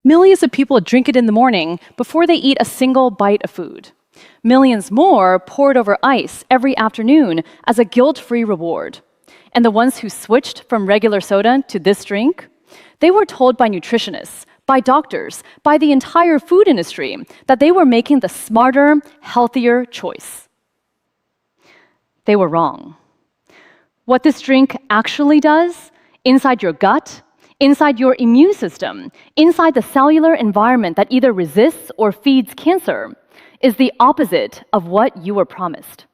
Millions of people drink it in the morning before they eat a single bite of food. Millions more pour it over ice every afternoon as a guilt-free reward. And the ones who switched from regular soda to this drink, they were told by nutritionists, by doctors, by the entire food industry that they were making the smarter, healthier choice. They were wrong. What this drink actually does, inside your gut, inside your immune system, inside the cellular environment that either resists or feeds cancer, is the opposite of what you were promised.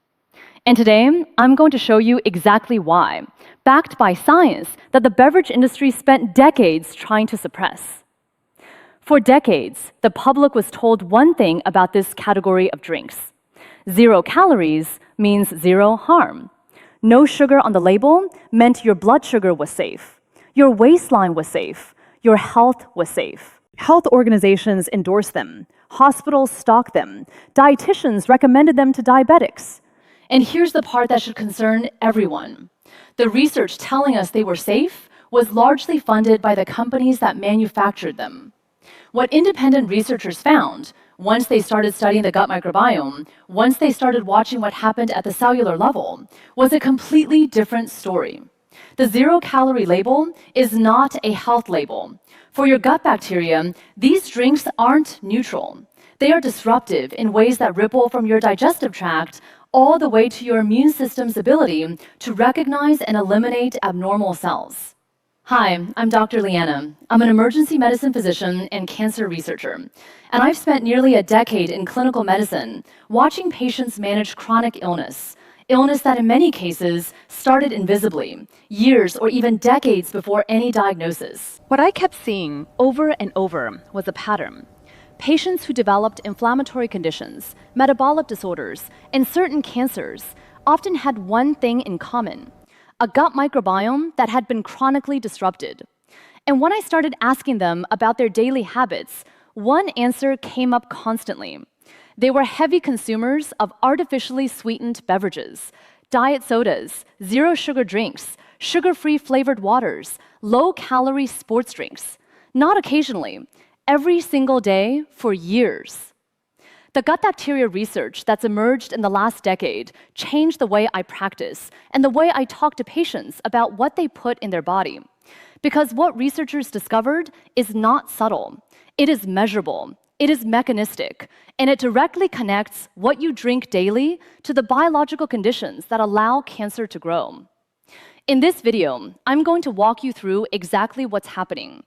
And today, I'm going to show you exactly why, backed by science that the beverage industry spent decades trying to suppress. For decades, the public was told one thing about this category of drinks. 0 calories means 0 harm. No sugar on the label meant your blood sugar was safe. Your waistline was safe. Your health was safe. Health organizations endorsed them. Hospitals stocked them. Dietitians recommended them to diabetics. And here's the part that should concern everyone. The research telling us they were safe was largely funded by the companies that manufactured them. What independent researchers found, once they started studying the gut microbiome, once they started watching what happened at the cellular level, was a completely different story. The 0-calorie label is not a health label. For your gut bacteria, these drinks aren't neutral. They are disruptive in ways that ripple from your digestive tract all the way to your immune system's ability to recognize and eliminate abnormal cells. Hi, I'm Dr. Leanna. I'm an emergency medicine physician and cancer researcher, and I've spent nearly a decade in clinical medicine watching patients manage chronic illness that in many cases started invisibly, years or even decades before any diagnosis. What I kept seeing over and over was a pattern. Patients who developed inflammatory conditions, metabolic disorders, and certain cancers often had one thing in common: a gut microbiome that had been chronically disrupted. And when I started asking them about their daily habits, one answer came up constantly. They were heavy consumers of artificially sweetened beverages, diet sodas, zero-sugar drinks, sugar-free flavored waters, low-calorie sports drinks. Not occasionally, every single day for years. The gut bacteria research that's emerged in the last decade changed the way I practice and the way I talk to patients about what they put in their body. Because what researchers discovered is not subtle. It is measurable. It is mechanistic, and it directly connects what you drink daily to the biological conditions that allow cancer to grow. In this video, I'm going to walk you through exactly what's happening.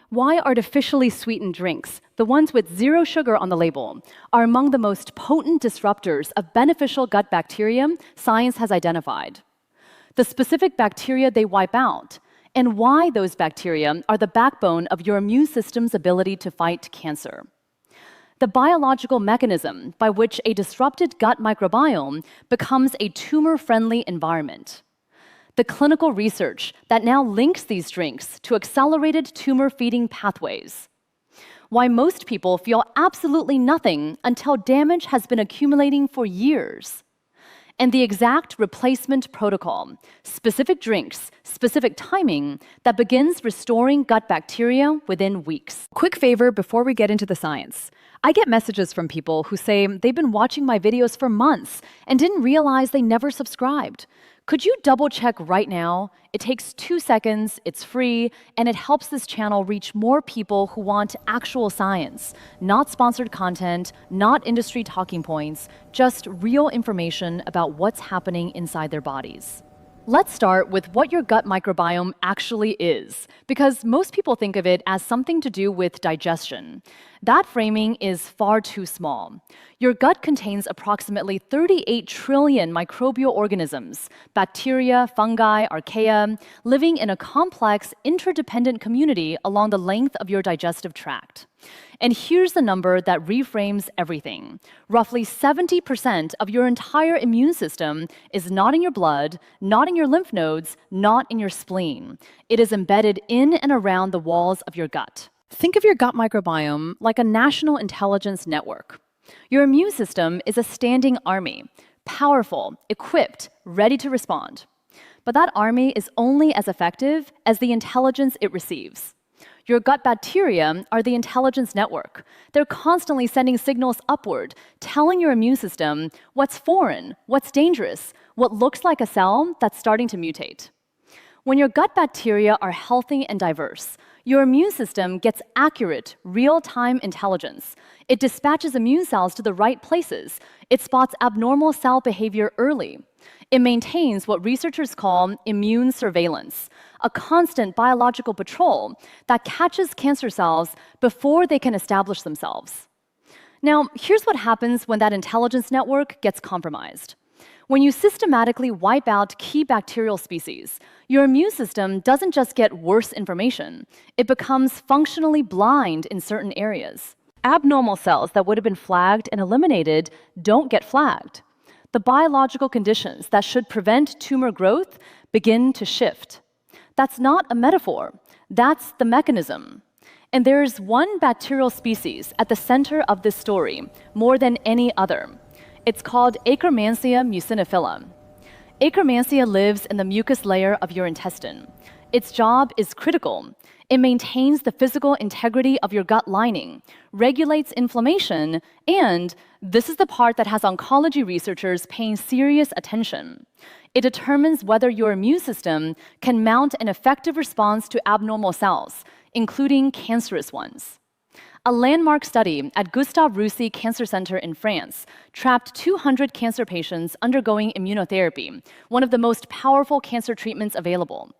Why artificially sweetened drinks, the ones with 0 sugar on the label, are among the most potent disruptors of beneficial gut bacteria science has identified. The specific bacteria they wipe out, and why those bacteria are the backbone of your immune system's ability to fight cancer. The biological mechanism by which a disrupted gut microbiome becomes a tumor-friendly environment. The clinical research that now links these drinks to accelerated tumor-feeding pathways. Why most people feel absolutely nothing until damage has been accumulating for years. And the exact replacement protocol, specific drinks, specific timing, that begins restoring gut bacteria within weeks. Quick favor before we get into the science. I get messages from people who say they've been watching my videos for months and didn't realize they never subscribed. Could you double check right now? It takes 2 seconds, it's free, and it helps this channel reach more people who want actual science, not sponsored content, not industry talking points, just real information about what's happening inside their bodies. Let's start with what your gut microbiome actually is, because most people think of it as something to do with digestion. That framing is far too small. Your gut contains approximately 38 trillion microbial organisms, bacteria, fungi, archaea, living in a complex, interdependent community along the length of your digestive tract. And here's the number that reframes everything. Roughly 70% of your entire immune system is not in your blood, not in your lymph nodes, not in your spleen. It is embedded in and around the walls of your gut. Think of your gut microbiome like a national intelligence network. Your immune system is a standing army, powerful, equipped, ready to respond. But that army is only as effective as the intelligence it receives. Your gut bacteria are the intelligence network. They're constantly sending signals upward, telling your immune system what's foreign, what's dangerous, what looks like a cell that's starting to mutate. When your gut bacteria are healthy and diverse, your immune system gets accurate, real-time intelligence. It dispatches immune cells to the right places. It spots abnormal cell behavior early. It maintains what researchers call immune surveillance, a constant biological patrol that catches cancer cells before they can establish themselves. Now, here's what happens when that intelligence network gets compromised. When you systematically wipe out key bacterial species, your immune system doesn't just get worse information, it becomes functionally blind in certain areas. Abnormal cells that would have been flagged and eliminated don't get flagged. The biological conditions that should prevent tumor growth begin to shift. That's not a metaphor, that's the mechanism. And there's one bacterial species at the center of this story, more than any other. It's called Akkermansia muciniphila. Akkermansia lives in the mucus layer of your intestine. Its job is critical. It maintains the physical integrity of your gut lining, regulates inflammation, and this is the part that has oncology researchers paying serious attention. It determines whether your immune system can mount an effective response to abnormal cells, including cancerous ones. A landmark study at Gustave Roussy Cancer Center in France trapped 200 cancer patients undergoing immunotherapy, one of the most powerful cancer treatments available.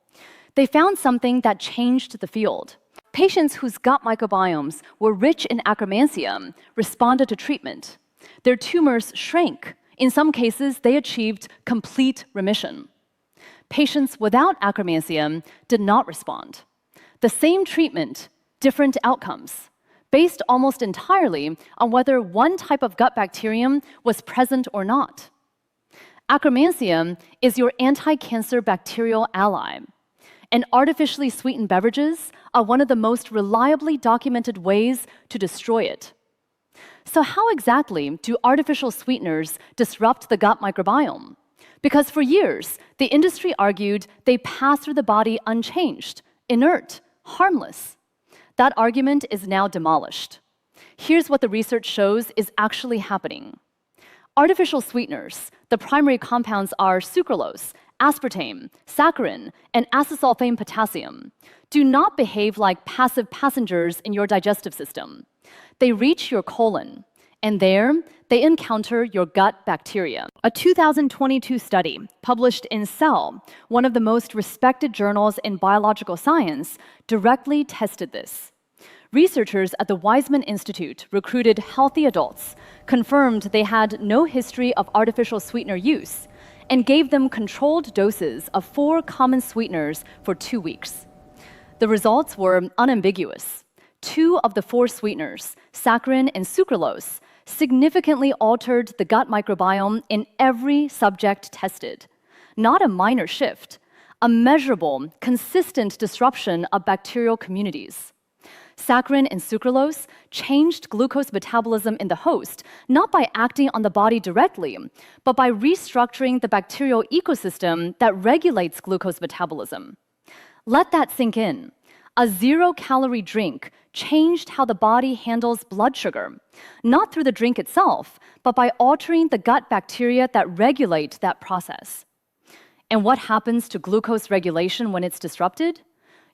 They found something that changed the field. Patients whose gut microbiomes were rich in Akkermansia responded to treatment. Their tumors shrank. In some cases, they achieved complete remission. Patients without Akkermansia did not respond. The same treatment, different outcomes, based almost entirely on whether one type of gut bacterium was present or not. Akkermansia is your anti-cancer bacterial ally, and artificially sweetened beverages are one of the most reliably documented ways to destroy it. So how exactly do artificial sweeteners disrupt the gut microbiome? Because for years, the industry argued they pass through the body unchanged, inert, harmless. That argument is now demolished. Here's what the research shows is actually happening. Artificial sweeteners, the primary compounds are sucralose, aspartame, saccharin, and acesulfame potassium, do not behave like passive passengers in your digestive system. They reach your colon, and there they encounter your gut bacteria. A 2022 study published in Cell, one of the most respected journals in biological science, directly tested this. Researchers at the Weizmann Institute recruited healthy adults, confirmed they had no history of artificial sweetener use, and gave them controlled doses of 4 common sweeteners for 2 weeks. The results were unambiguous. 2 of the 4 sweeteners, saccharin and sucralose, significantly altered the gut microbiome in every subject tested. Not a minor shift, a measurable, consistent disruption of bacterial communities. Saccharin and sucralose changed glucose metabolism in the host, not by acting on the body directly, but by restructuring the bacterial ecosystem that regulates glucose metabolism. Let that sink in. A 0-calorie drink changed how the body handles blood sugar, not through the drink itself, but by altering the gut bacteria that regulate that process. And what happens to glucose regulation when it's disrupted?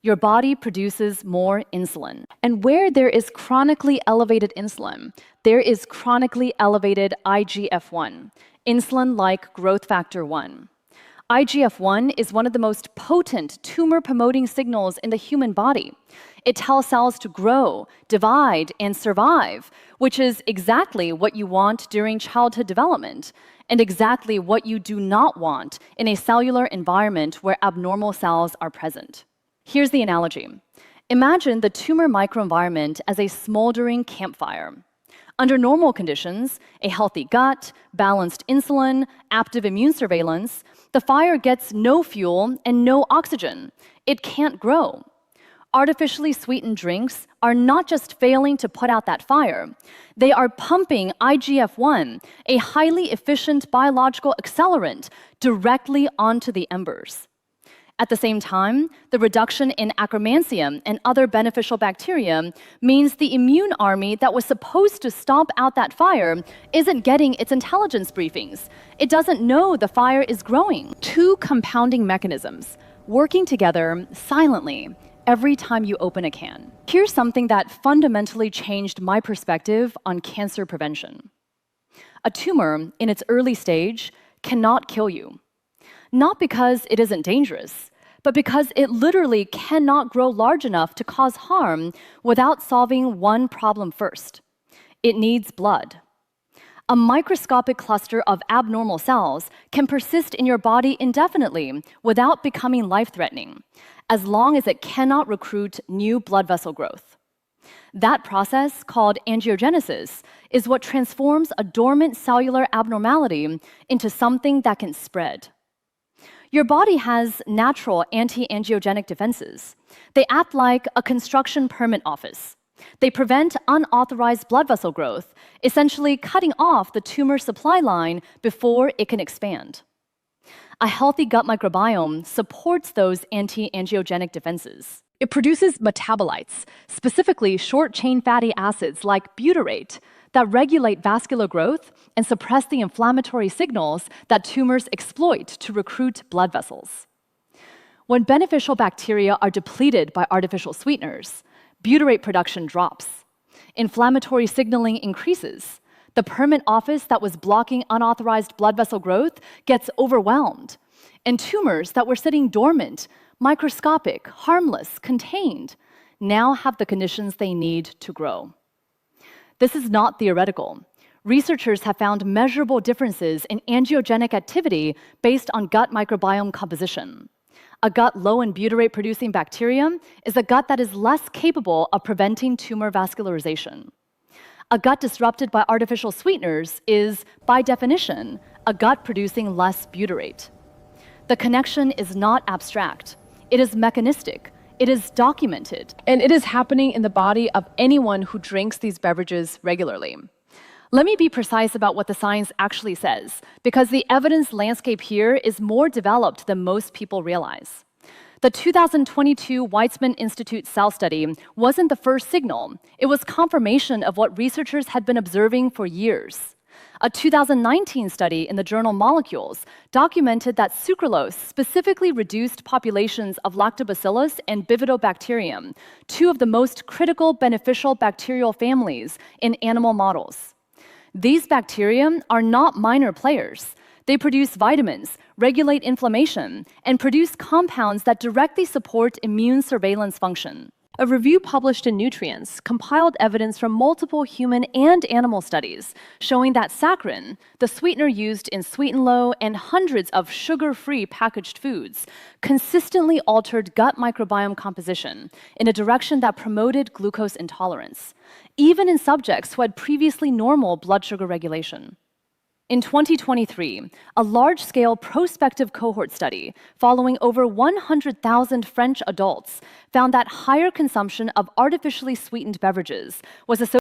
Your body produces more insulin. And where there is chronically elevated insulin, there is chronically elevated IGF-1, insulin-like growth factor 1. IGF-1 is one of the most potent tumor-promoting signals in the human body. It tells cells to grow, divide, and survive, which is exactly what you want during childhood development, and exactly what you do not want in a cellular environment where abnormal cells are present. Here's the analogy. Imagine the tumor microenvironment as a smoldering campfire. Under normal conditions, a healthy gut, balanced insulin, active immune surveillance, the fire gets no fuel and no oxygen. It can't grow. Artificially sweetened drinks are not just failing to put out that fire, they are pumping IGF-1, a highly efficient biological accelerant, directly onto the embers. At the same time, the reduction in Akkermansium and other beneficial bacteria means the immune army that was supposed to stomp out that fire isn't getting its intelligence briefings. It doesn't know the fire is growing. Two compounding mechanisms working together silently every time you open a can. Here's something that fundamentally changed my perspective on cancer prevention. A tumor in its early stage cannot kill you. Not because it isn't dangerous, but because it literally cannot grow large enough to cause harm without solving one problem first. It needs blood. A microscopic cluster of abnormal cells can persist in your body indefinitely without becoming life-threatening, as long as it cannot recruit new blood vessel growth. That process, called angiogenesis, is what transforms a dormant cellular abnormality into something that can spread. Your body has natural anti-angiogenic defenses. They act like a construction permit office. They prevent unauthorized blood vessel growth, essentially cutting off the tumor supply line before it can expand. A healthy gut microbiome supports those anti-angiogenic defenses. It produces metabolites, specifically short-chain fatty acids like butyrate, that regulate vascular growth and suppress the inflammatory signals that tumors exploit to recruit blood vessels. When beneficial bacteria are depleted by artificial sweeteners, butyrate production drops. Inflammatory signaling increases. The permit office that was blocking unauthorized blood vessel growth gets overwhelmed. And tumors that were sitting dormant, microscopic, harmless, contained, now have the conditions they need to grow. This is not theoretical. Researchers have found measurable differences in angiogenic activity based on gut microbiome composition. A gut low in butyrate-producing bacteria is a gut that is less capable of preventing tumor vascularization. A gut disrupted by artificial sweeteners is, by definition, a gut producing less butyrate. The connection is not abstract. It is mechanistic. It is documented, and it is happening in the body of anyone who drinks these beverages regularly. Let me be precise about what the science actually says, because the evidence landscape here is more developed than most people realize. The 2022 Weizmann Institute cell study wasn't the first signal. It was confirmation of what researchers had been observing for years. A 2019 study in the journal Molecules documented that sucralose specifically reduced populations of lactobacillus and bifidobacterium, two of the most critical beneficial bacterial families in animal models. These bacteria are not minor players. They produce vitamins, regulate inflammation, and produce compounds that directly support immune surveillance function. A review published in Nutrients compiled evidence from multiple human and animal studies showing that saccharin, the sweetener used in Sweet and Low and hundreds of sugar-free packaged foods, consistently altered gut microbiome composition in a direction that promoted glucose intolerance, even in subjects who had previously normal blood sugar regulation. In 2023, a large-scale prospective cohort study following over 100,000 French adults found that higher consumption of artificially sweetened beverages was associated